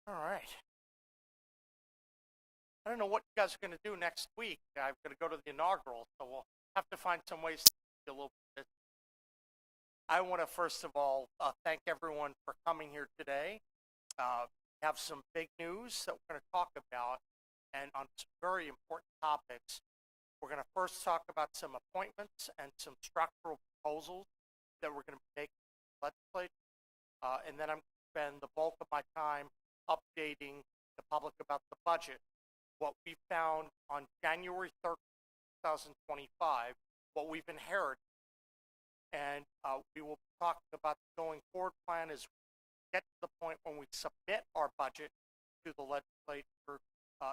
All right. I don't know what you guys are going to do next week. I'm going to go to the inaugural, so we'll have to find some ways to be a little bit. I want to first of all thank everyone for coming here today. We have some big news that we're going to talk about, and on some very important topics. We're going to first talk about some appointments and some structural proposals that we're going to be making to the legislature, and then I'm going to spend the bulk of my time updating the public about the budget. What we found on January 13th, 2025, what we've inherited. And we will be talking about the going forward plan as we get to the point when we submit our budget to the legislature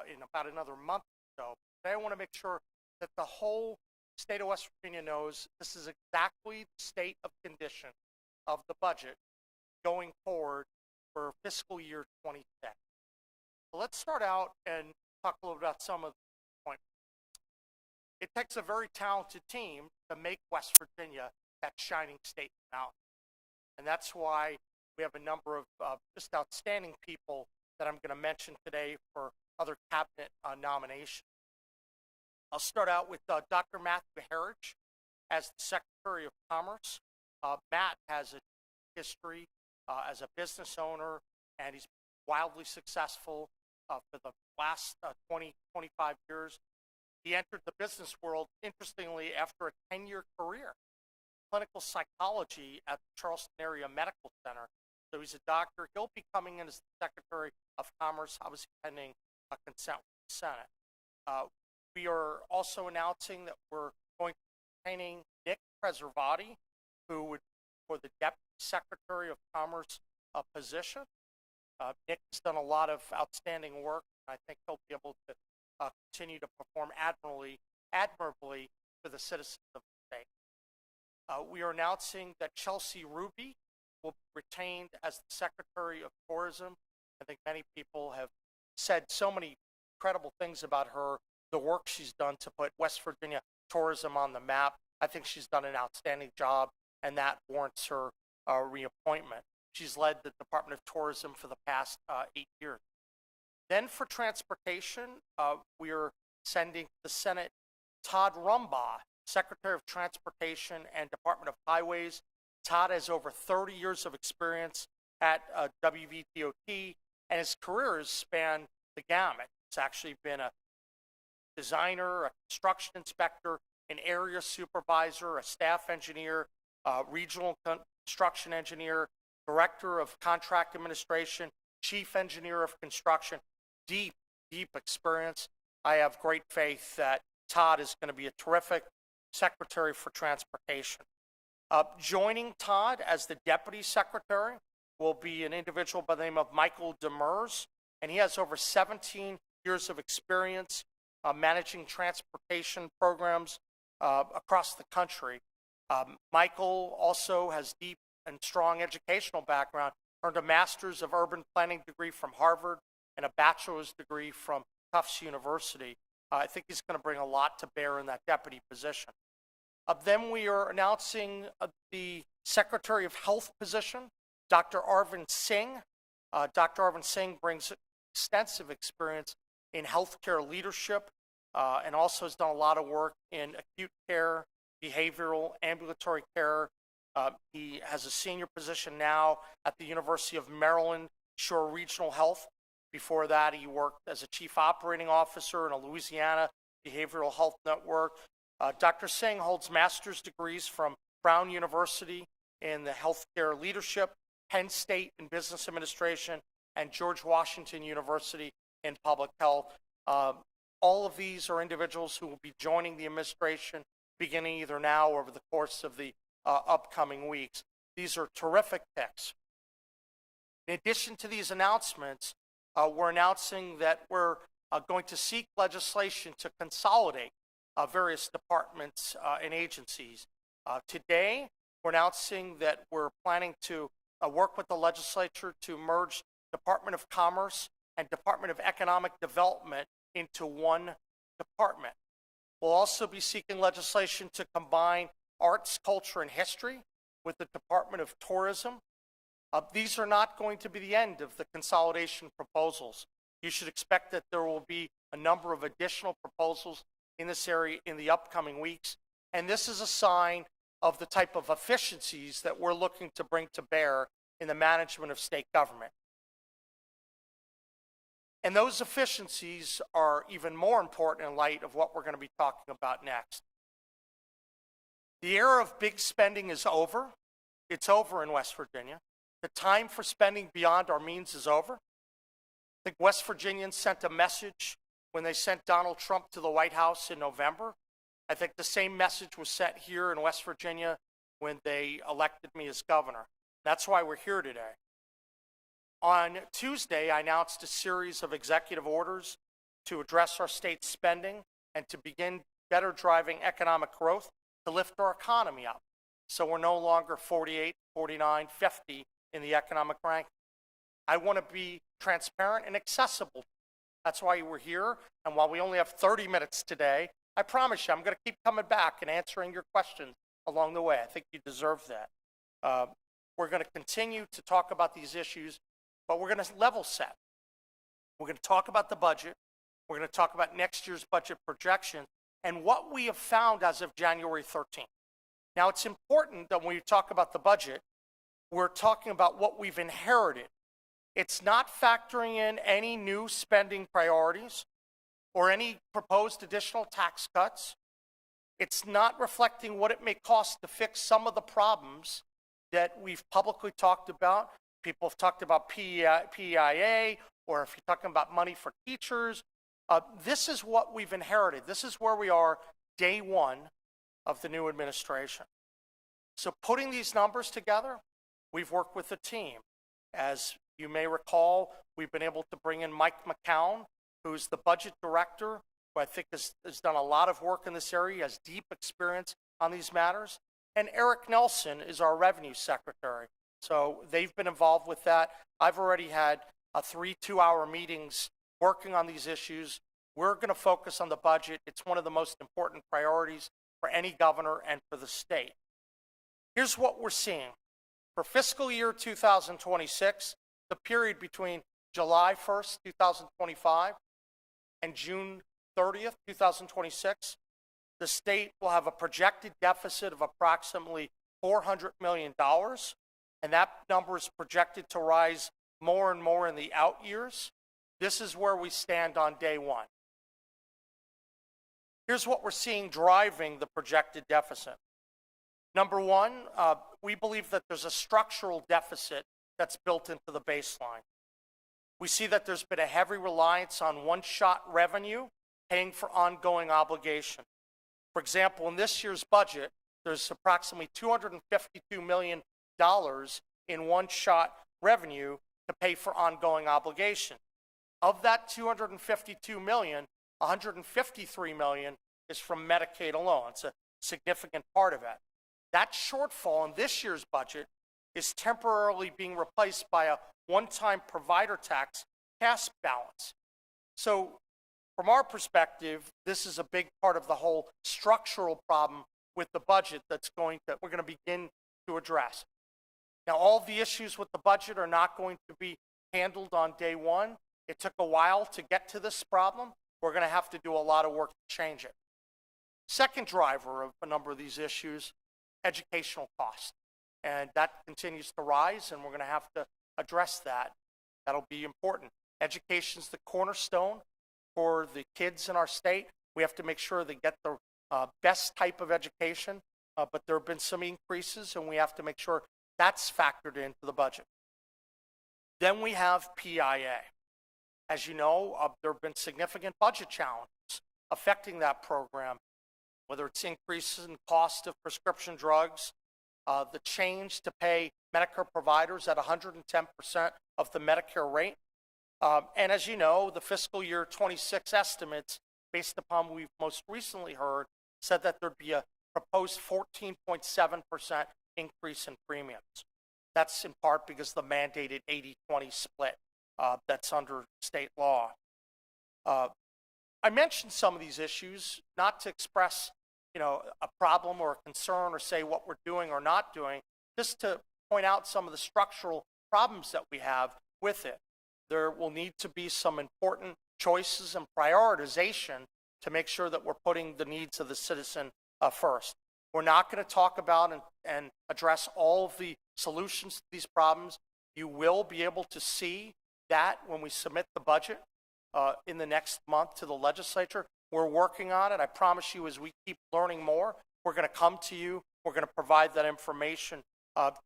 in about another month or so. Today I want to make sure that the whole state of West Virginia knows this is exactly the state of condition of the budget going forward for fiscal year 26. So let's start out and talk a little about some of the points. It takes a very talented team to make West Virginia that shining state mountain. And that's why we have a number of just outstanding people that I'm going to mention today for other cabinet nominations. I'll start out with Dr. Matthew Herridge as the Secretary of Commerce. Matt has a history as a business owner, and he's wildly successful for the last 20, 25 years. He entered the business world, interestingly, after a 10-year career, clinical psychology at the Charleston Area Medical Center. So he's a doctor. He'll be coming in as the Secretary of Commerce, obviously pending a consent with the Senate. We are also announcing that we're going to be retaining Nick Preservati, who would for the Deputy Secretary of Commerce position. Nick has done a lot of outstanding work. I think he'll be able to continue to perform admirably for the citizens of the state. We are announcing that Chelsea Ruby will be retained as the Secretary of Tourism. I think many people have said so many incredible things about her, the work she's done to put West Virginia tourism on the map. I think she's done an outstanding job, and that warrants her reappointment. She's led the Department of Tourism for the past 8 years. Then for transportation, we are sending to the Senate Todd Rumbaugh, Secretary of Transportation and Department of Highways. Todd has over 30 years of experience at WVDOT, and his career has spanned the gamut. He's actually been a designer, a construction inspector, an area supervisor, a staff engineer, regional construction engineer, director of contract administration, chief engineer of construction. Deep experience. I have great faith that Todd is going to be a terrific Secretary for Transportation. Joining Todd as the Deputy Secretary will be an individual by the name of Michael Demers, and he has over 17 years of experience managing transportation programs across the country. Michael also has deep and strong educational background, earned a Master's of Urban Planning degree from Harvard and a bachelor's degree from Tufts University. I think he's going to bring a lot to bear in that deputy position. Then we are announcing the Secretary of Health position, Dr. Arvind Singh. Dr. Arvind Singh brings extensive experience in healthcare leadership and also has done a lot of work in acute care, behavioral, ambulatory care. He has a senior position now at the University of Maryland Shore Regional Health. Before that, he worked as a chief operating officer in a Louisiana behavioral health network. Dr. Singh holds master's degrees from Brown University in the healthcare leadership, Penn State in business administration, and George Washington University in public health. All of these are individuals who will be joining the administration beginning either now or over the course of the upcoming weeks. These are terrific picks. In addition to these announcements, we're announcing that we're going to seek legislation to consolidate various departments and agencies. Today, we're announcing that we're planning to work with the legislature to merge Department of Commerce and Department of Economic Development into one department. We'll also be seeking legislation to combine arts, culture, and history with the Department of Tourism. These are not going to be the end of the consolidation proposals. You should expect that there will be a number of additional proposals in this area in the upcoming weeks. And this is a sign of the type of efficiencies that we're looking to bring to bear in the management of state government. And those efficiencies are even more important in light of what we're going to be talking about next. The era of big spending is over. It's over in West Virginia. The time for spending beyond our means is over. I think West Virginians sent a message when they sent Donald Trump to the White House in November. I think the same message was sent here in West Virginia when they elected me as governor. That's why we're here today. On Tuesday, I announced a series of executive orders to address our state's spending and to begin better driving economic growth to lift our economy up. So we're no longer 48, 49, 50 in the economic ranking. I want to be transparent and accessible. That's why we're here. And while we only have 30 minutes today, I promise you I'm going to keep coming back and answering your questions along the way. I think you deserve that. We're going to continue to talk about these issues, but we're going to level set. We're going to talk about the budget. We're going to talk about next year's budget projection and what we have found as of January 13th. Now, it's important that when we talk about the budget, we're talking about what we've inherited. It's not factoring in any new spending priorities or any proposed additional tax cuts. It's not reflecting what it may cost to fix some of the problems that we've publicly talked about. People have talked about PEIA, or if you're talking about money for teachers. This is what we've inherited. This is where we are day one of the new administration. So putting these numbers together, we've worked with a team. As you may recall, we've been able to bring in Mike McCown, who's the budget director, who I think has done a lot of work in this area, has deep experience on these matters. And Eric Nelson is our revenue secretary. So they've been involved with that. I've already had 3 2-hour meetings working on these issues. We're going to focus on the budget. It's one of the most important priorities for any governor and for the state. Here's what we're seeing. For fiscal year 2026, the period between July 1st, 2025 and June 30th, 2026, the state will have a projected deficit of approximately $400 million, and that number is projected to rise more and more in the out years. This is where we stand on day one. Here's what we're seeing driving the projected deficit. Number one, we believe that there's a structural deficit that's built into the baseline. We see that there's been a heavy reliance on one-shot revenue paying for ongoing obligation. For example, in this year's budget, there's approximately $252 million in one-shot revenue to pay for ongoing obligation. Of that $252 million, $153 million is from Medicaid alone. It's a significant part of it. That shortfall in this year's budget is temporarily being replaced by a one-time provider tax cash balance. So from our perspective, this is a big part of the whole structural problem with the budget that we're going to begin to address. Now, all the issues with the budget are not going to be handled on day one. It took a while to get to this problem. We're going to have to do a lot of work to change it. Second driver of a number of these issues, educational cost. And that continues to rise, and we're going to have to address that. That'll be important. Education's the cornerstone for the kids in our state. We have to make sure they get the best type of education, but there have been some increases, and we have to make sure that's factored into the budget. Then we have PIA. As you know, there have been significant budget challenges affecting that program, whether it's increases in cost of prescription drugs, the change to pay Medicare providers at 110% of the Medicare rate. And as you know, the fiscal year 26 estimates, based upon what we've most recently heard, said that there'd be a proposed 14.7% increase in premiums. That's in part because of the mandated 80-20 split that's under state law. I mentioned some of these issues not to express, a problem or a concern or say what we're doing or not doing, just to point out some of the structural problems that we have with it. There will need to be some important choices and prioritization to make sure that we're putting the needs of the citizen first. We're not going to talk about and address all of the solutions to these problems. You will be able to see that when we submit the budget in the next month to the legislature. We're working on it. I promise you, as we keep learning more, we're going to come to you. We're going to provide that information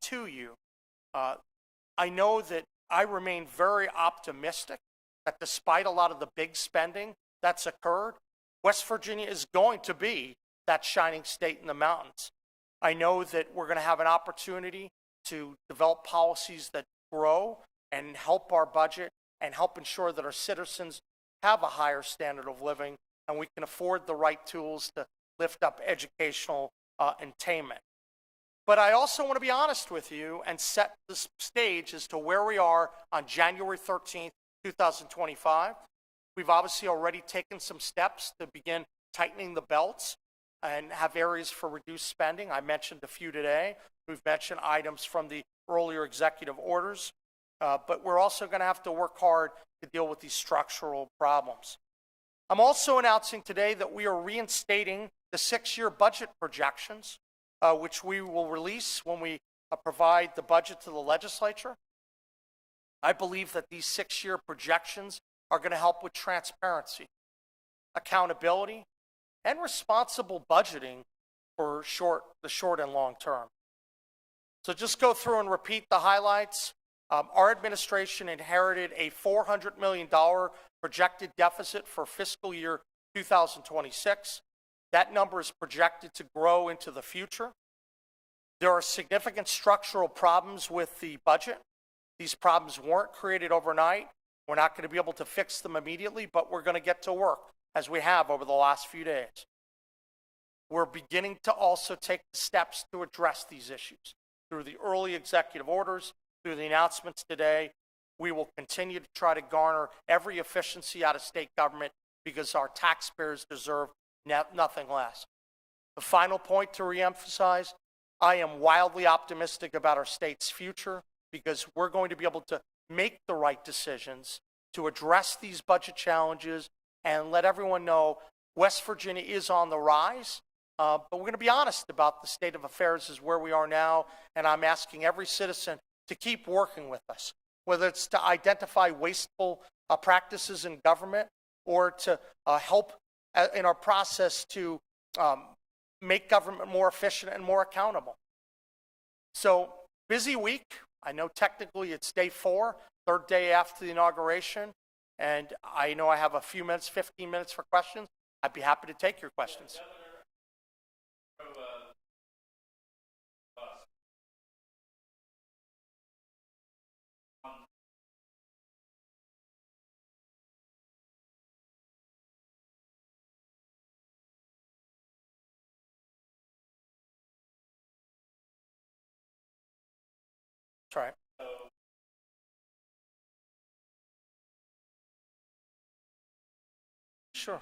to you. I know that I remain very optimistic that despite a lot of the big spending that's occurred, West Virginia is going to be that shining state in the mountains. I know that we're going to have an opportunity to develop policies that grow and help our budget and help ensure that our citizens have a higher standard of living and we can afford the right tools to lift up educational attainment. But I also want to be honest with you and set the stage as to where we are on January 13th, 2025. We've obviously already taken some steps to begin tightening the belts and have areas for reduced spending. I mentioned a few today. We've mentioned items from the earlier executive orders, but we're also going to have to work hard to deal with these structural problems. I'm also announcing today that we are reinstating the 6-year budget projections, which we will release when we provide the budget to the legislature. I believe that these 6-year projections are going to help with transparency, accountability, and responsible budgeting for the short and long term. So just go through and repeat the highlights. Our administration inherited a $400 million projected deficit for fiscal year 2026. That number is projected to grow into the future. There are significant structural problems with the budget. These problems weren't created overnight. We're not going to be able to fix them immediately, but we're going to get to work as we have over the last few days. We're beginning to also take steps to address these issues. Through the early executive orders, through the announcements today, we will continue to try to garner every efficiency out of state government because our taxpayers deserve nothing less. The final point to reemphasize, I am wildly optimistic about our state's future because we're going to be able to make the right decisions to address these budget challenges and let everyone know West Virginia is on the rise. But we're going to be honest about the state of affairs is where we are now, and I'm asking every citizen to keep working with us, whether it's to identify wasteful practices in government or to help in our process to make government more efficient and more accountable. So, busy week. I know technically it's day 4, third day after the inauguration, and I know I have a few minutes, 15 minutes for questions. I'd be happy to take your questions. That's right. Sure.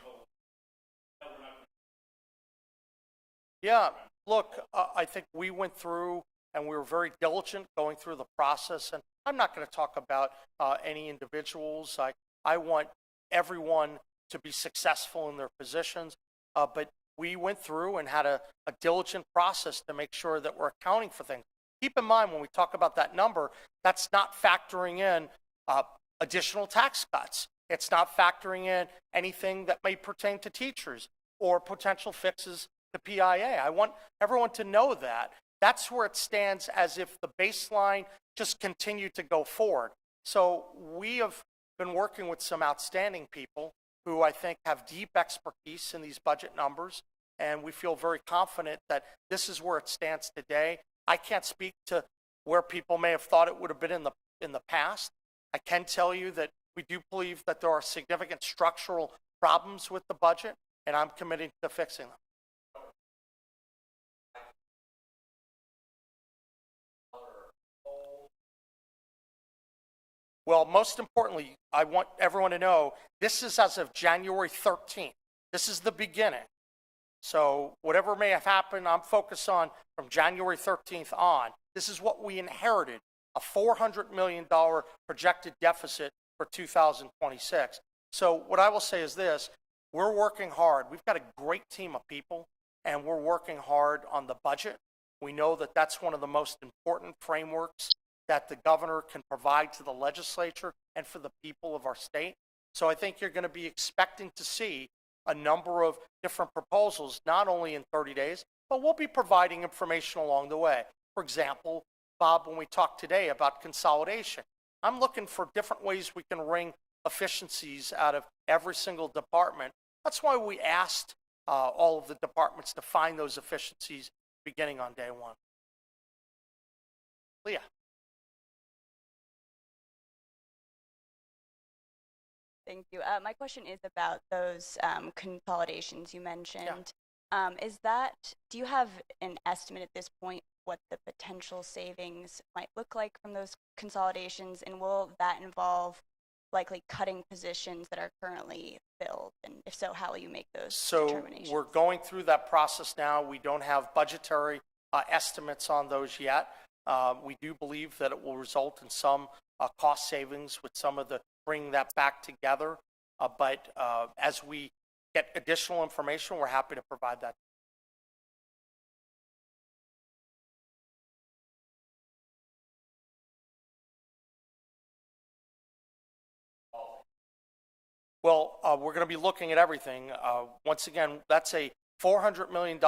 Yeah, look, I think we went through and we were very diligent going through the process. And I'm not going to talk about any individuals. I want everyone to be successful in their positions. But we went through and had a diligent process to make sure that we're accounting for things. Keep in mind, when we talk about that number, that's not factoring in additional tax cuts. It's not factoring in anything that may pertain to teachers or potential fixes to PIA. I want everyone to know that. That's where it stands as if the baseline just continued to go forward. So we have been working with some outstanding people who I think have deep expertise in these budget numbers, and we feel very confident that this is where it stands today. I can't speak to where people may have thought it would have been in the past. I can tell you that we do believe that there are significant structural problems with the budget, and I'm committed to fixing them. Well, most importantly, I want everyone to know this is as of January 13th. This is the beginning. So whatever may have happened, I'm focused on from January 13th on. This is what we inherited a $400 million projected deficit for 2026. So what I will say is this, we're working hard. We've got a great team of people, and we're working hard on the budget. We know that that's one of the most important frameworks that the governor can provide to the legislature and for the people of our state. So I think you're going to be expecting to see a number of different proposals, not only in 30 days, but we'll be providing information along the way. For example, Bob, when we talked today about consolidation, I'm looking for different ways we can wring efficiencies out of every single department. That's why we asked all of the departments to find those efficiencies beginning on day one. Leah. Thank you. My question is about those consolidations you mentioned. Yeah. Do you have an estimate at this point what the potential savings might look like from those consolidations, and will that involve likely cutting positions that are currently filled? And if so, how will you make those determinations? So we're going through that process now. We don't have budgetary estimates on those yet. We do believe that it will result in some cost savings with some of the bringing that back together. But as we get additional information, we're happy to provide that. Well, we're going to be looking at everything. Once again, that's a $400 million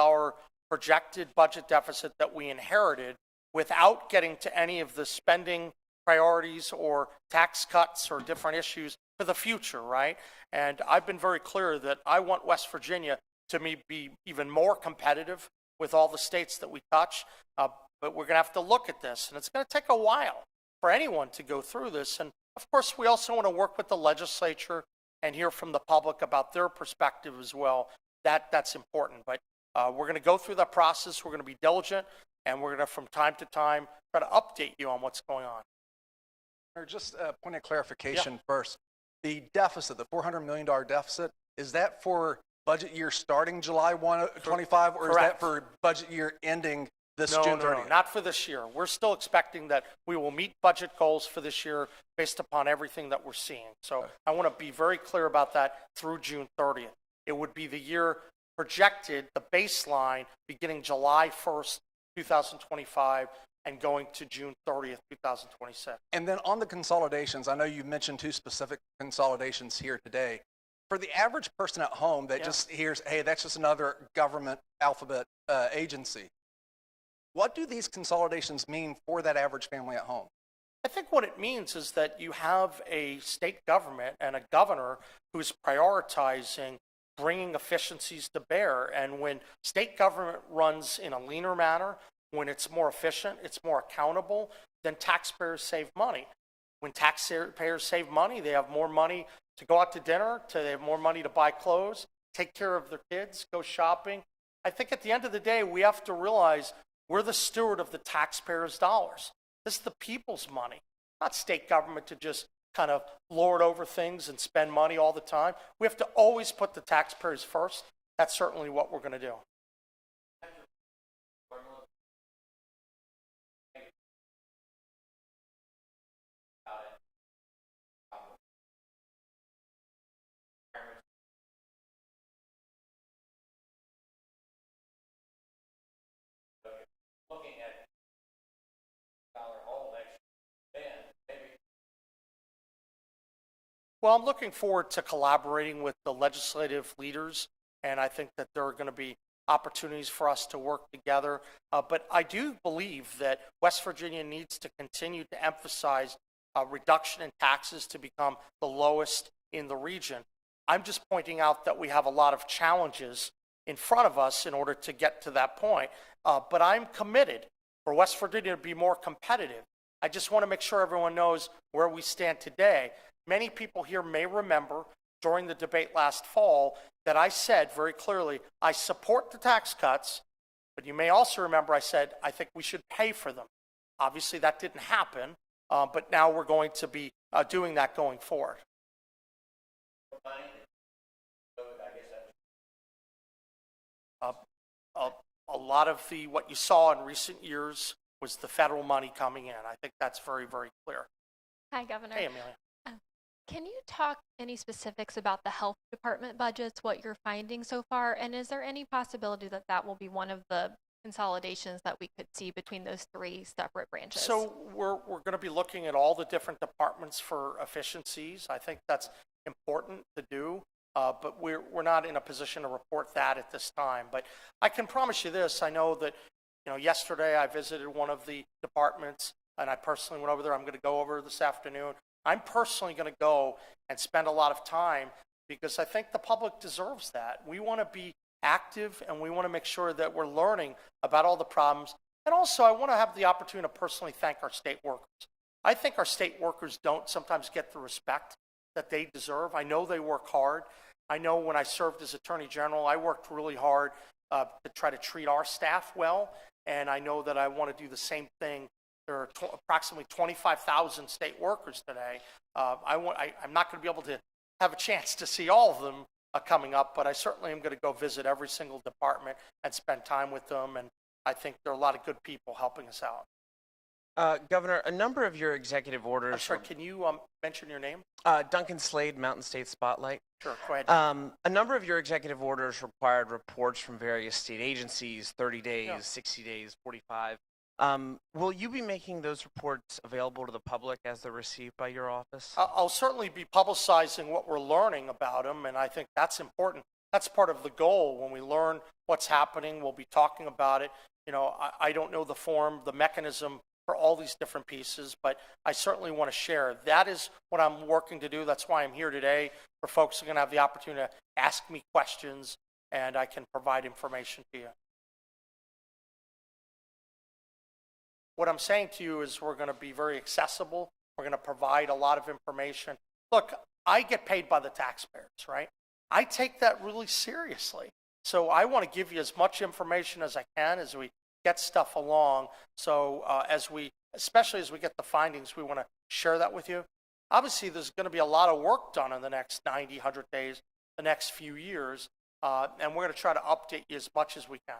projected budget deficit that we inherited without getting to any of the spending priorities or tax cuts or different issues for the future, right? And I've been very clear that I want West Virginia to be even more competitive with all the states that we touch. But we're going to have to look at this, and it's going to take a while for anyone to go through this. And of course, we also want to work with the legislature and hear from the public about their perspective as well. That's important. But we're going to go through that process. We're going to be diligent, and we're going to, from time to time, try to update you on what's going on. Just a point of clarification first. The deficit, the $400 million deficit, is that for budget year starting July 1, 25, or Correct. Is that for budget year ending this June 30th? No, not for this year. We're still expecting that we will meet budget goals for this year based upon everything that we're seeing. So okay. I want to be very clear about that through June 30th. It would be the year projected, the baseline, beginning July 1st, 2025, and going to June 30th, 2026. And then on the consolidations, I know you mentioned two specific consolidations here today. For the average person at home that just hears, hey, that's just another government alphabet agency, what do these consolidations mean for that average family at home? I think what it means is that you have a state government and a governor who's prioritizing bringing efficiencies to bear. And when state government runs in a leaner manner, when it's more efficient, it's more accountable, then taxpayers save money. When taxpayers save money, they have more money to go out to dinner, they have more money to buy clothes, take care of their kids, go shopping. I think at the end of the day, we have to realize we're the steward of the taxpayers' dollars. This is the people's money, not state government to just kind of lord over things and spend money all the time. We have to always put the taxpayers first. That's certainly what we're going to do. Well, I'm looking forward to collaborating with the legislative leaders, and I think that there are going to be opportunities for us to work together. But I do believe that West Virginia needs to continue to emphasize a reduction in taxes to become the lowest in the region. I'm just pointing out that we have a lot of challenges in front of us in order to get to that point. But I'm committed for West Virginia to be more competitive. I just want to make sure everyone knows where we stand today. Many people here may remember during the debate last fall that I said very clearly, I support the tax cuts, but you may also remember I said, I think we should pay for them. Obviously that didn't happen, but now we're going to be doing that going forward. A lot of what you saw in recent years was the federal money coming in. I think that's very, very clear. Hi, Governor. Hey, Amelia. Can you talk any specifics about the health department budgets, what you're finding so far? And is there any possibility that that will be one of the consolidations that we could see between those three separate branches? So we're going to be looking at all the different departments for efficiencies. I think that's important to do, but we're not in a position to report that at this time. But I can promise you this: I know that yesterday I visited one of the departments, and I personally went over there. I'm going to go over this afternoon. I'm personally going to go and spend a lot of time because I think the public deserves that. We want to be active, and we want to make sure that we're learning about all the problems. And also, I want to have the opportunity to personally thank our state workers. I think our state workers don't sometimes get the respect that they deserve. I know they work hard. I know when I served as Attorney General, I worked really hard to try to treat our staff well, and I know that I want to do the same thing. There are approximately 25,000 state workers today. I'm not going to be able to have a chance to see all of them coming up, but I certainly am going to go visit every single department and spend time with them, and I think there are a lot of good people helping us out. Governor, a number of your executive orders. I'm sorry, can you mention your name? Duncan Slade, Mountain State Spotlight. Sure, go ahead. A number of your executive orders required reports from various state agencies, 30 days, Yeah. 60 days, 45. Will you be making those reports available to the public as they're received by your office? I'll certainly be publicizing what we're learning about them, and I think that's important. That's part of the goal. When we learn what's happening, we'll be talking about it. I don't know the form, the mechanism for all these different pieces, but I certainly want to share. That is what I'm working to do. That's why I'm here today, for folks who are going to have the opportunity to ask me questions, and I can provide information to you. What I'm saying to you is we're going to be very accessible. We're going to provide a lot of information. Look, I get paid by the taxpayers, right? I take that really seriously. So I want to give you as much information as I can as we get stuff along. So especially as we get the findings, we want to share that with you. Obviously, there's going to be a lot of work done in the next 90, 100 days, the next few years, and we're going to try to update you as much as we can.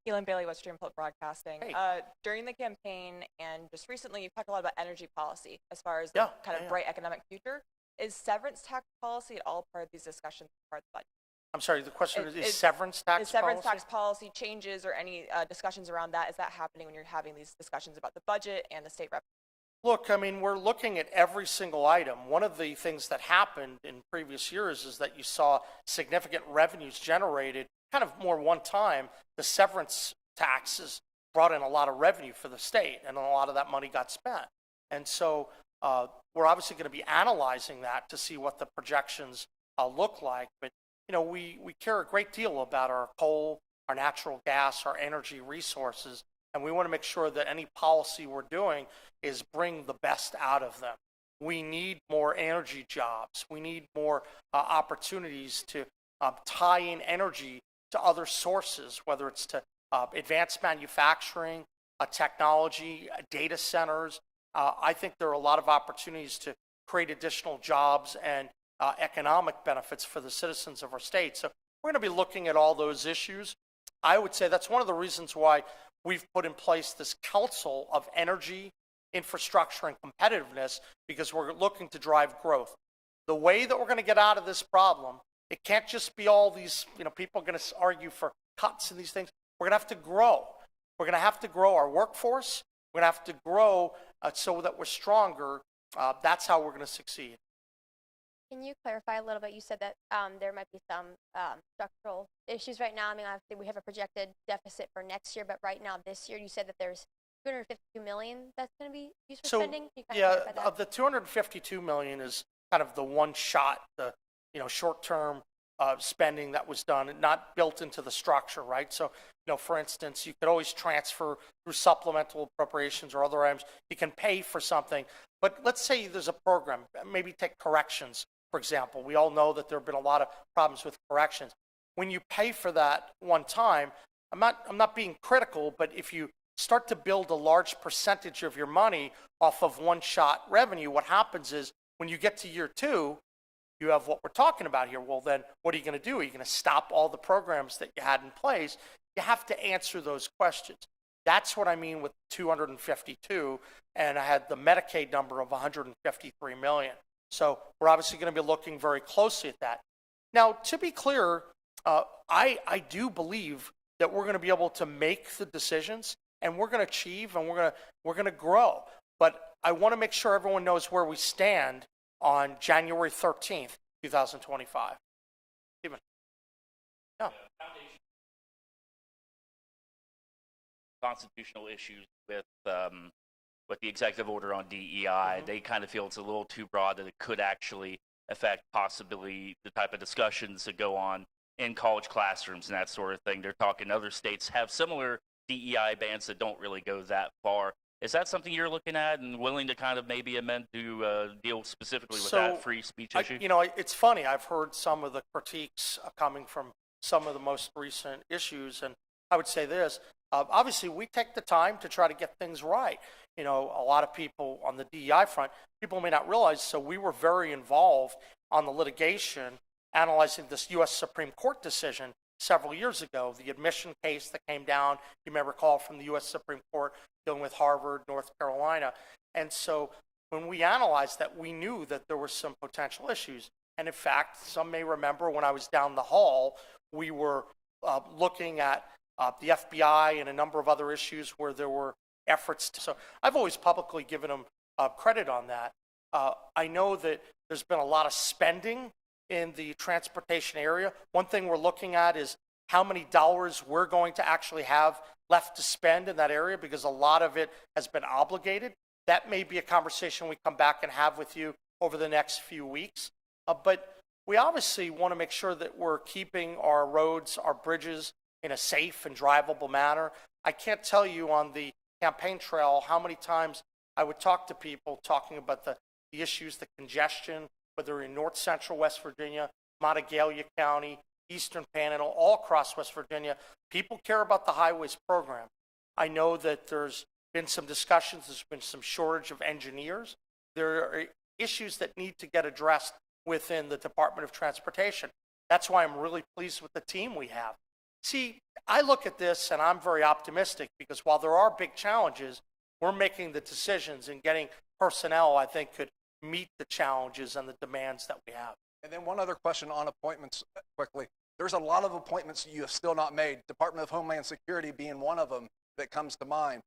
Keelan Bailey, Western Public Broadcasting. Hey. During the campaign and just recently, you've talked a lot about energy policy as far as the bright economic future. Is severance tax policy at all part of these discussions, part of the budget? I'm sorry, the question is severance tax policy? Is severance tax policy changes or any discussions around that, is that happening when you're having these discussions about the budget and the state revenue? Look, I mean, we're looking at every single item. One of the things that happened in previous years is that you saw significant revenues generated kind of more one time. The severance taxes brought in a lot of revenue for the state, and a lot of that money got spent. And so we're obviously going to be analyzing that to see what the projections look like. But, we care a great deal about our coal, our natural gas, our energy resources, and we want to make sure that any policy we're doing is bring the best out of them. We need more energy jobs. We need more opportunities to tie in energy to other sources, whether it's to advanced manufacturing, technology, data centers. I think there are a lot of opportunities to create additional jobs and economic benefits for the citizens of our state. So we're going to be looking at all those issues. I would say that's one of the reasons why we've put in place this Council of Energy, Infrastructure, and Competitiveness, because we're looking to drive growth. The way that we're going to get out of this problem, it can't just be all these, people are going to argue for cuts and these things. We're going to have to grow. We're going to have to grow our workforce. We're going to have to grow so that we're stronger. That's how we're going to succeed. Can you clarify a little bit? You said that there might be some structural issues right now. I mean, obviously we have a projected deficit for next year, but right now this year you said that there's $252 million that's going to be used for spending. Can you kind of clarify that? Of the $252 million is kind of the one shot, the short-term spending that was done, not built into the structure, right? So, for instance, you could always transfer through supplemental appropriations or other items. You can pay for something, but let's say there's a program, maybe take corrections, for example. We all know that there have been a lot of problems with corrections. When you pay for that one time, I'm not being critical, but if you start to build a large percentage of your money off of one-shot revenue, what happens is when you get to year two, you have what we're talking about here. Well, then what are you going to do? Are you going to stop all the programs that you had in place? You have to answer those questions. That's what I mean with 252, and I had the Medicaid number of 153 million. So we're obviously going to be looking very closely at that. Now, to be clear, I do believe that we're going to be able to make the decisions, and we're going to achieve, and we're going to grow. But I want to make sure everyone knows where we stand on January 13th, 2025. Stephen. Yeah. Constitutional issues with the executive order on DEI. They kind of feel it's a little too broad, that it could actually affect possibly the type of discussions that go on in college classrooms and that sort of thing. They're talking other states have similar DEI bans that don't really go that far. Is that something you're looking at and willing to kind of maybe amend to deal specifically with that free speech issue? It's funny. I've heard some of the critiques coming from some of the most recent issues, and I would say this. Obviously, we take the time to try to get things right. A lot of people on the DEI front, people may not realize, so we were very involved on the litigation analyzing this U.S. Supreme Court decision several years ago, the admission case that came down, you may recall, from the U.S. Supreme Court dealing with Harvard, North Carolina. And so when we analyzed that, we knew that there were some potential issues. And in fact, some may remember when I was down the hall, we were looking at the FBI and a number of other issues where there were efforts to. So I've always publicly given them credit on that. I know that there's been a lot of spending in the transportation area. One thing we're looking at is how many dollars we're going to actually have left to spend in that area, because a lot of it has been obligated. That may be a conversation we come back and have with you over the next few weeks. But we obviously want to make sure that we're keeping our roads, our bridges in a safe and drivable manner. I can't tell you on the campaign trail how many times I would talk to people talking about the issues, the congestion, whether in north central West Virginia, Montague County, Eastern Panhandle, all across West Virginia. People care about the highways program. I know that there's been some discussions, there's been some shortage of engineers. There are issues that need to get addressed within the Department of Transportation. That's why I'm really pleased with the team we have. See, I look at this and I'm very optimistic, because while there are big challenges, we're making the decisions, and getting personnel, I think, could meet the challenges and the demands that we have. And then one other question on appointments quickly. There's a lot of appointments you have still not made, Department of Homeland Security being one of them that comes to mind.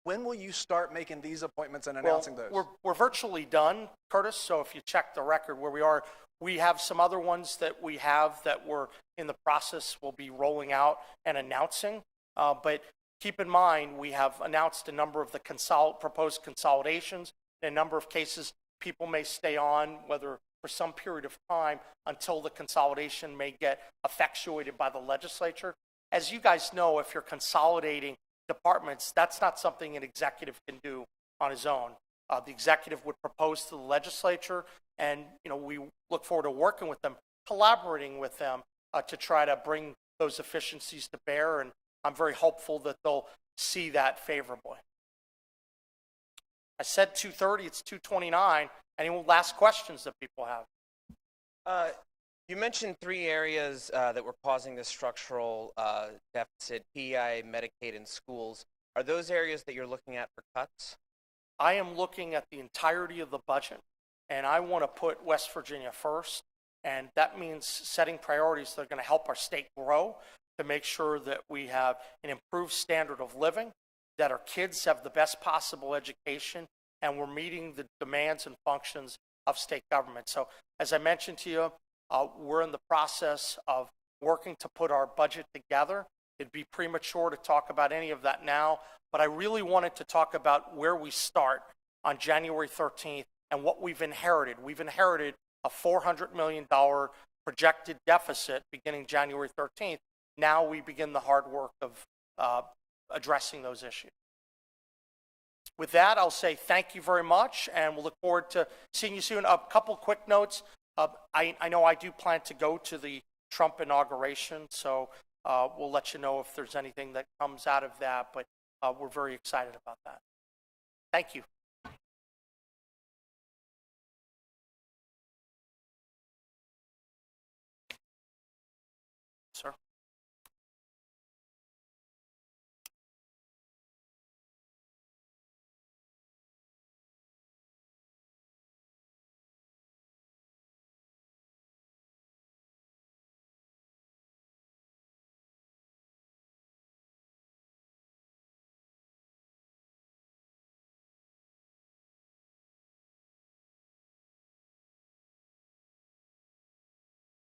When will you start making these appointments and announcing those? We're virtually done, Curtis, so if you check the record where we are, we have some other ones that we have that we're in the process, we'll be rolling out and announcing. But keep in mind, we have announced a number of the proposed consolidations. In a number of cases, people may stay on, whether for some period of time, until the consolidation may get effectuated by the legislature. As you guys know, if you're consolidating departments, that's not something an executive can do on his own. The executive would propose to the legislature, and we look forward to working with them, collaborating with them to try to bring those efficiencies to bear, and I'm very hopeful that they'll see that favorably. I said 2:30, it's 2:29. Any last questions that people have? You mentioned three areas that were causing this structural deficit: PEI, Medicaid, and schools. Are those areas that you're looking at for cuts? I am looking at the entirety of the budget, and I want to put West Virginia first, and that means setting priorities that are going to help our state grow, to make sure that we have an improved standard of living, that our kids have the best possible education, and we're meeting the demands and functions of state government. So as I mentioned to you, we're in the process of working to put our budget together. It'd be premature to talk about any of that now, but I really wanted to talk about where we start on January 13th and what we've inherited. We've inherited a $400 million projected deficit beginning January 13th. Now we begin the hard work of addressing those issues. With that, I'll say thank you very much, and we'll look forward to seeing you soon. A couple quick notes. I know I do plan to go to the Trump inauguration, so we'll let you know if there's anything that comes out of that, but we're very excited about that. Thank you. Sir?